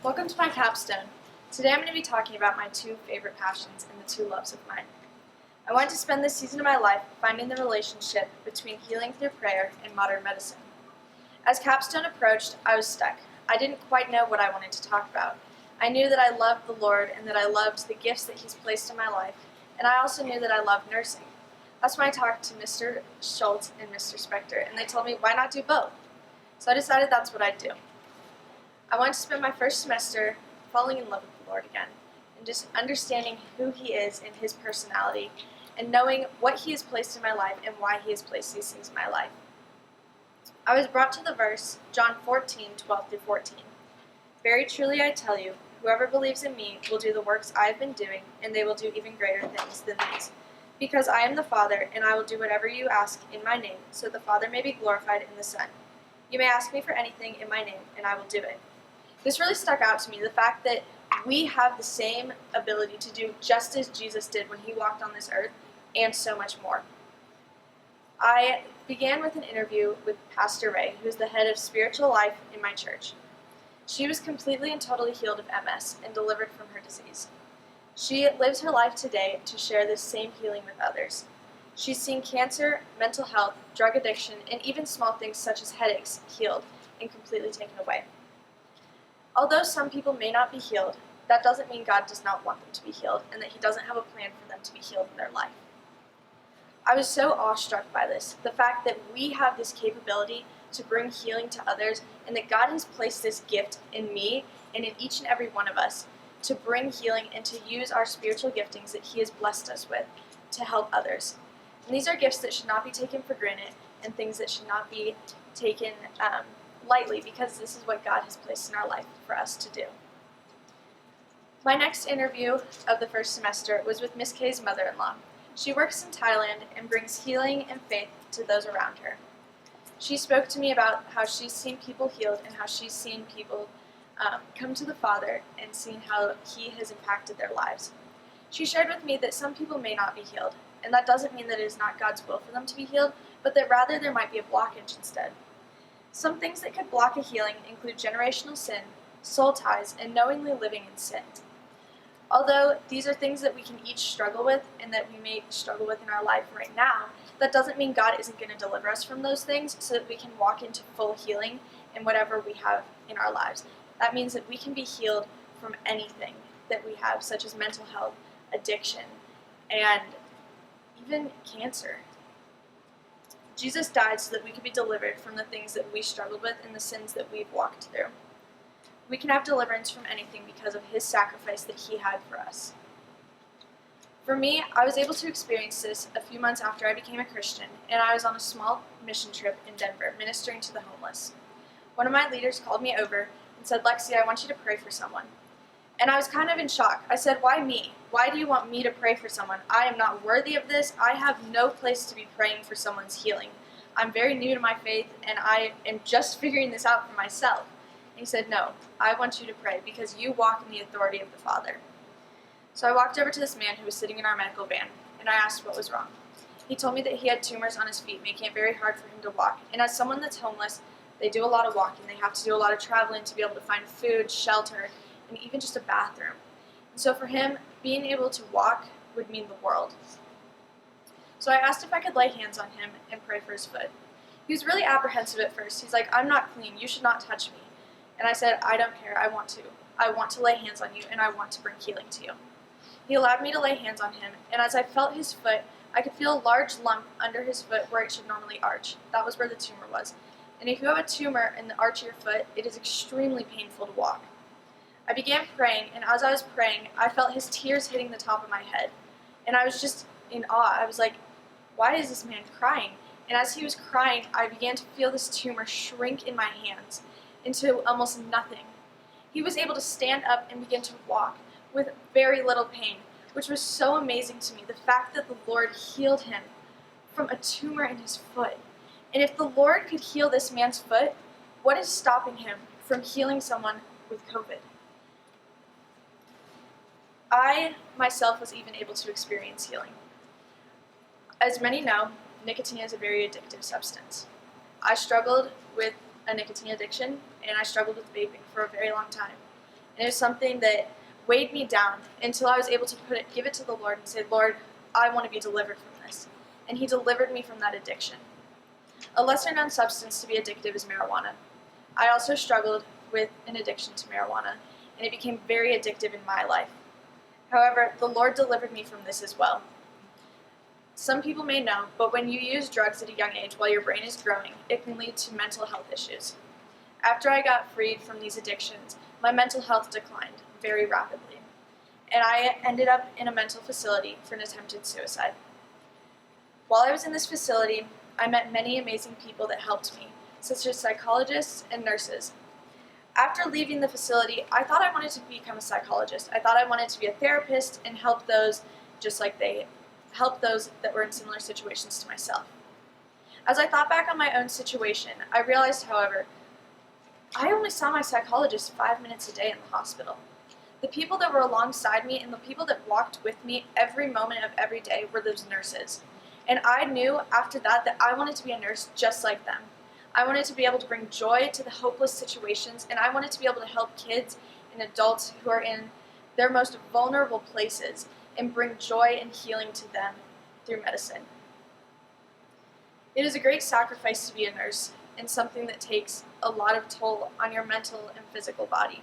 Welcome to my capstone. Today I'm going to be talking about my two favorite passions and the two loves of mine. I wanted to spend this season of my life finding the relationship between healing through prayer and modern medicine. As capstone approached, I was stuck. I didn't quite know what I wanted to talk about. I knew that I loved the Lord and that I loved the gifts that He's placed in my life, and I also knew that I loved nursing. That's when I talked to Mr. Schultz and Mr. Spector, and they told me, why not do both? So I decided that's what I'd do. I wanted to spend my first semester falling in love with the Lord again, and just understanding who He is and His personality, and knowing what He has placed in my life and why He has placed these things in my life. I was brought to the verse, John 14:12-14. Very truly I tell you, whoever believes in me will do the works I have been doing, and they will do even greater things than these. Because I am the Father, and I will do whatever you ask in my name, so the Father may be glorified in the Son. You may ask me for anything in my name, and I will do it. This really stuck out to me, the fact that we have the same ability to do just as Jesus did when He walked on this earth, and so much more. I began with an interview with Pastor Ray, who is the head of spiritual life in my church. She was completely and totally healed of MS and delivered from her disease. She lives her life today to share this same healing with others. She's seen cancer, mental health, drug addiction, and even small things such as headaches healed and completely taken away. Although some people may not be healed, that doesn't mean God does not want them to be healed and that He doesn't have a plan for them to be healed in their life. I was so awestruck by this, the fact that we have this capability to bring healing to others, and that God has placed this gift in me and in each and every one of us to bring healing and to use our spiritual giftings that He has blessed us with to help others. And these are gifts that should not be taken for granted and things that should not be taken lightly, because this is what God has placed in our life for us to do. My next interview of the first semester was with Miss K's mother-in-law. She works in Thailand and brings healing and faith to those around her. She spoke to me about how she's seen people healed and how she's seen people come to the Father and seen how He has impacted their lives. She shared with me that some people may not be healed, and that doesn't mean that it is not God's will for them to be healed, but that rather there might be a blockage instead. Some things that could block a healing include generational sin, soul ties, and knowingly living in sin. Although these are things that we can each struggle with and that we may struggle with in our life right now, that doesn't mean God isn't going to deliver us from those things so that we can walk into full healing in whatever we have in our lives. That means that we can be healed from anything that we have, such as mental health, addiction, and even cancer. Jesus died so that we could be delivered from the things that we struggled with and the sins that we've walked through. We can have deliverance from anything because of His sacrifice that He had for us. For me, I was able to experience this a few months after I became a Christian, and I was on a small mission trip in Denver, ministering to the homeless. One of my leaders called me over and said, "Lexi, I want you to pray for someone." And I was kind of in shock. I said, "Why me? Why do you want me to pray for someone? I am not worthy of this. I have no place to be praying for someone's healing. I'm very new to my faith, and I am just figuring this out for myself." And he said, "No, I want you to pray because you walk in the authority of the Father." So I walked over to this man who was sitting in our medical van, and I asked what was wrong. He told me that he had tumors on his feet, making it very hard for him to walk. And as someone that's homeless, they do a lot of walking. They have to do a lot of traveling to be able to find food, shelter, and even just a bathroom. And so for him, being able to walk would mean the world. So I asked if I could lay hands on him and pray for his foot. He was really apprehensive at first. He's like, "I'm not clean. You should not touch me." And I said, "I don't care. I want to. I want to lay hands on you, and I want to bring healing to you." He allowed me to lay hands on him, and as I felt his foot, I could feel a large lump under his foot where it should normally arch. That was where the tumor was. And if you have a tumor in the arch of your foot, it is extremely painful to walk. I began praying, and as I was praying, I felt his tears hitting the top of my head. And I was just in awe. I was like, why is this man crying? And as he was crying, I began to feel this tumor shrink in my hands into almost nothing. He was able to stand up and begin to walk with very little pain, which was so amazing to me, the fact that the Lord healed him from a tumor in his foot. And if the Lord could heal this man's foot, what is stopping him from healing someone with COVID? I myself was even able to experience healing. As many know, nicotine is a very addictive substance. I struggled with a nicotine addiction, and I struggled with vaping for a very long time. And it was something that weighed me down until I was able to give it to the Lord and say, Lord, I want to be delivered from this. And he delivered me from that addiction. A lesser-known substance to be addictive is marijuana. I also struggled with an addiction to marijuana, and it became very addictive in my life. However, the Lord delivered me from this as well. Some people may know, but when you use drugs at a young age while your brain is growing, it can lead to mental health issues. After I got freed from these addictions, my mental health declined very rapidly, and I ended up in a mental facility for an attempted suicide. While I was in this facility, I met many amazing people that helped me, such as psychologists and nurses. After leaving the facility, I thought I wanted to become a psychologist. I thought I wanted to be a therapist and help those just like they helped those that were in similar situations to myself. As I thought back on my own situation, I realized, however, I only saw my psychologist 5 minutes a day in the hospital. The people that were alongside me and the people that walked with me every moment of every day were those nurses. And I knew after that I wanted to be a nurse just like them. I wanted to be able to bring joy to the hopeless situations, and I wanted to be able to help kids and adults who are in their most vulnerable places and bring joy and healing to them through medicine. It is a great sacrifice to be a nurse and something that takes a lot of toll on your mental and physical body.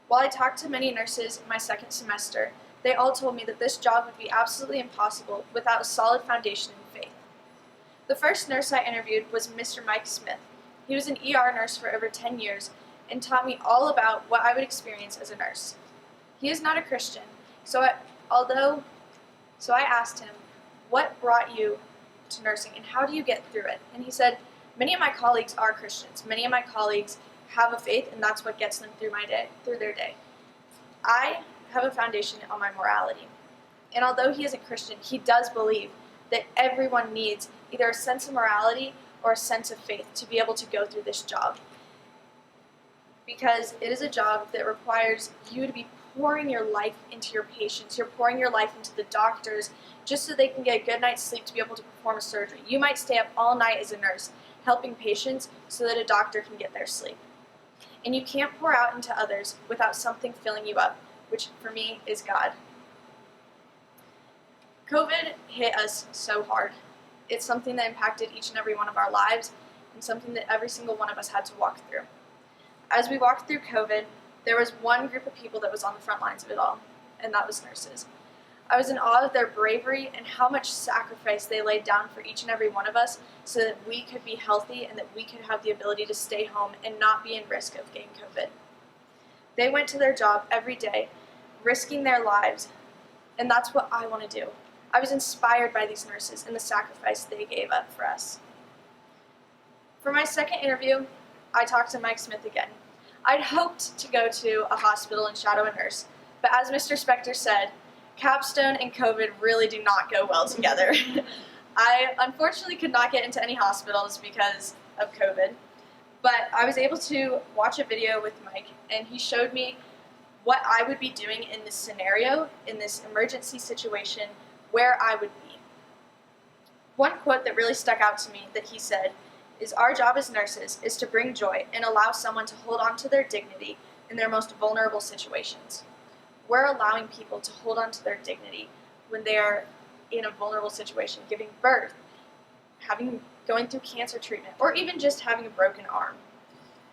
While I talked to many nurses in my second semester, they all told me that this job would be absolutely impossible without a solid foundation in faith. The first nurse I interviewed was Mr. Mike Smith. He was an ER nurse for over 10 years and taught me all about what I would experience as a nurse. He is not a Christian, so I asked him, what brought you to nursing and how do you get through it? And he said, many of my colleagues are Christians. Many of my colleagues have a faith, and that's what gets them through their day. I have a foundation on my morality. And although he isn't Christian, he does believe that everyone needs either a sense of morality or a sense of faith to be able to go through this job. Because it is a job that requires you to be pouring your life into your patients. You're pouring your life into the doctors just so they can get a good night's sleep to be able to perform a surgery. You might stay up all night as a nurse helping patients so that a doctor can get their sleep. And you can't pour out into others without something filling you up, which for me is God. COVID hit us so hard. It's something that impacted each and every one of our lives and something that every single one of us had to walk through. As we walked through COVID, there was one group of people that was on the front lines of it all, and that was nurses. I was in awe of their bravery and how much sacrifice they laid down for each and every one of us so that we could be healthy and that we could have the ability to stay home and not be in risk of getting COVID. They went to their job every day, risking their lives, and that's what I want to do. I was inspired by these nurses and the sacrifice they gave up for us. For my second interview, I talked to Mike Smith again. I'd hoped to go to a hospital and shadow a nurse, but as Mr. Spector said, Capstone and COVID really do not go well together. I unfortunately could not get into any hospitals because of COVID, but I was able to watch a video with Mike, and he showed me what I would be doing in this scenario, in this emergency situation, where I would be. One quote that really stuck out to me that he said is, "Our job as nurses is to bring joy and allow someone to hold on to their dignity in their most vulnerable situations." We're allowing people to hold on to their dignity when they are in a vulnerable situation, giving birth, going through cancer treatment, or even just having a broken arm.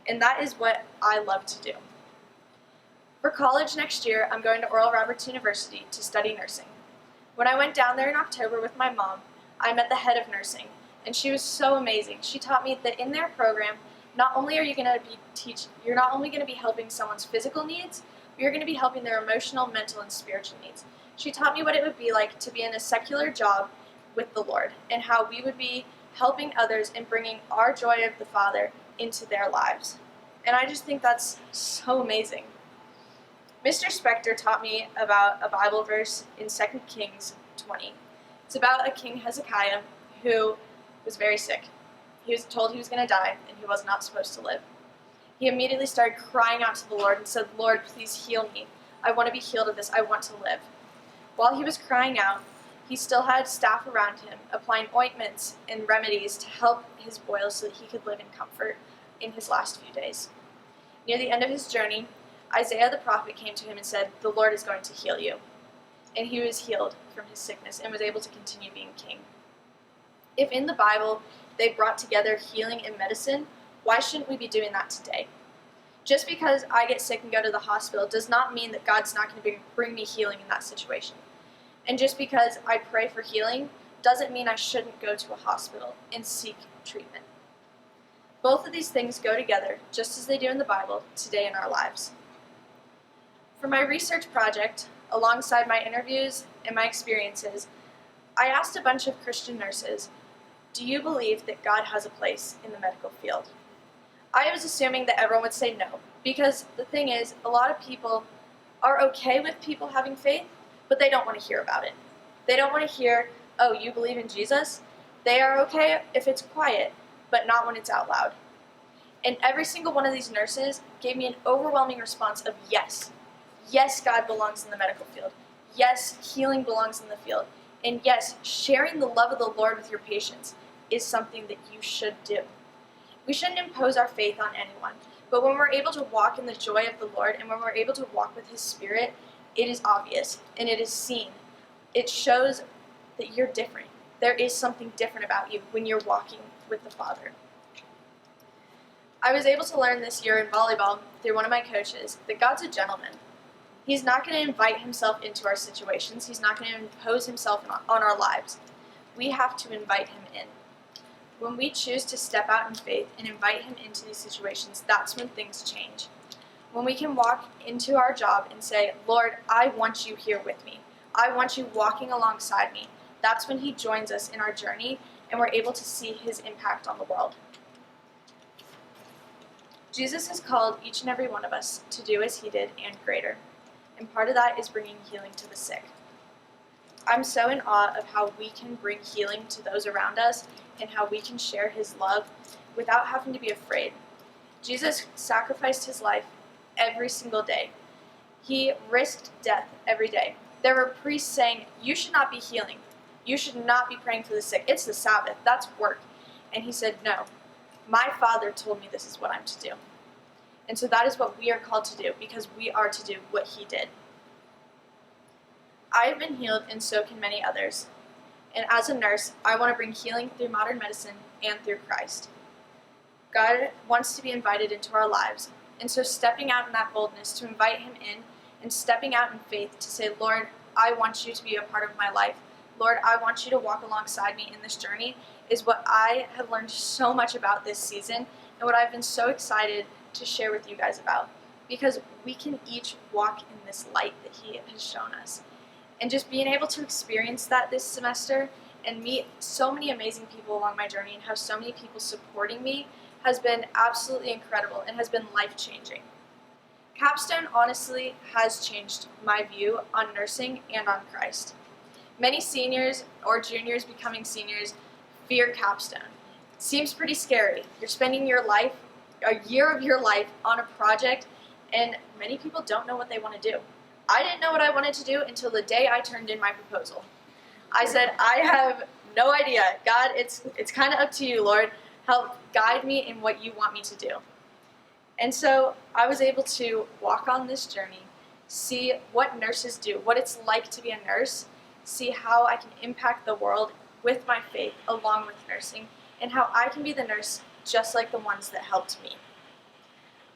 And that is what I love to do. For college next year, I'm going to Oral Roberts University to study nursing. When I went down there in October with my mom, I met the head of nursing, and she was so amazing. She taught me that in their program, not only are you going to you're not only going to be helping someone's physical needs, but you're going to be helping their emotional, mental, and spiritual needs. She taught me what it would be like to be in a secular job with the Lord, and how we would be helping others and bringing our joy of the Father into their lives. And I just think that's so amazing. Mr. Spector taught me about a Bible verse in 2 Kings 20. It's about a King Hezekiah who was very sick. He was told he was going to die, and he was not supposed to live. He immediately started crying out to the Lord and said, "Lord, please heal me. I want to be healed of this. I want to live." While he was crying out, he still had staff around him, applying ointments and remedies to help his boils so that he could live in comfort in his last few days. Near the end of his journey, Isaiah the prophet came to him and said, "The Lord is going to heal you." And he was healed from his sickness and was able to continue being king. If in the Bible they brought together healing and medicine, why shouldn't we be doing that today? Just because I get sick and go to the hospital does not mean that God's not going to bring me healing in that situation. And just because I pray for healing doesn't mean I shouldn't go to a hospital and seek treatment. Both of these things go together, just as they do in the Bible, today in our lives. For my research project, alongside my interviews and my experiences, I asked a bunch of Christian nurses, "Do you believe that God has a place in the medical field?" I was assuming that everyone would say no, because the thing is, a lot of people are okay with people having faith, but they don't want to hear about it. They don't want to hear, "Oh, you believe in Jesus?" They are okay if it's quiet, but not when it's out loud. And every single one of these nurses gave me an overwhelming response of yes. Yes, God belongs in the medical field. Yes, healing belongs in the field. And yes, sharing the love of the Lord with your patients is something that you should do. We shouldn't impose our faith on anyone, but when we're able to walk in the joy of the Lord and when we're able to walk with His Spirit, it is obvious and it is seen. It shows that you're different. There is something different about you when you're walking with the Father. I was able to learn this year in volleyball through one of my coaches that God's a gentleman. He's not going to invite Himself into our situations. He's not going to impose Himself on our lives. We have to invite Him in. When we choose to step out in faith and invite Him into these situations, that's when things change. When we can walk into our job and say, "Lord, I want you here with me. I want you walking alongside me," that's when He joins us in our journey and we're able to see His impact on the world. Jesus has called each and every one of us to do as He did and greater. And part of that is bringing healing to the sick. I'm so in awe of how we can bring healing to those around us and how we can share His love without having to be afraid. Jesus sacrificed His life every single day. He risked death every day. There were priests saying, "You should not be healing. You should not be praying for the sick. It's the Sabbath. That's work." And He said, "No, my Father told me this is what I'm to do." And so that is what we are called to do, because we are to do what He did. I have been healed, and so can many others. And as a nurse, I want to bring healing through modern medicine and through Christ. God wants to be invited into our lives, and so stepping out in that boldness to invite Him in and stepping out in faith to say, "Lord, I want you to be a part of my life. Lord, I want you to walk alongside me in this journey," is what I have learned so much about this season and what I've been so excited to share with you guys about, because we can each walk in this light that He has shown us. And just being able to experience that this semester and meet so many amazing people along my journey and have so many people supporting me has been absolutely incredible and has been life-changing. Capstone honestly has changed my view on nursing and on Christ. Many seniors or juniors becoming seniors fear Capstone. It seems pretty scary. You're spending your life, a year of your life, on a project, and many people don't know what they want to do. I didn't know what I wanted to do until the day I turned in my proposal. I said, "I have no idea. God, it's kind of up to you, Lord. Help guide me in what you want me to do." And so I was able to walk on this journey, see what nurses do, what it's like to be a nurse, see how I can impact the world with my faith along with nursing, and how I can be the nurse just like the ones that helped me.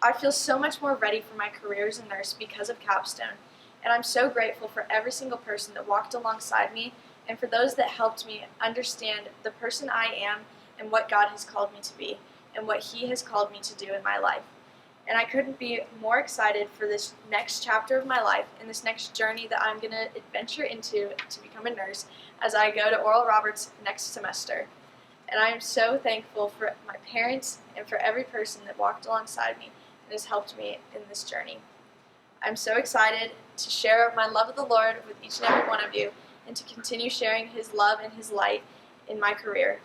I feel so much more ready for my career as a nurse because of Capstone, and I'm so grateful for every single person that walked alongside me and for those that helped me understand the person I am and what God has called me to be and what He has called me to do in my life. And I couldn't be more excited for this next chapter of my life and this next journey that I'm going to adventure into to become a nurse as I go to Oral Roberts next semester. And I am so thankful for my parents and for every person that walked alongside me and has helped me in this journey. I'm so excited to share my love of the Lord with each and every one of you and to continue sharing His love and His light in my career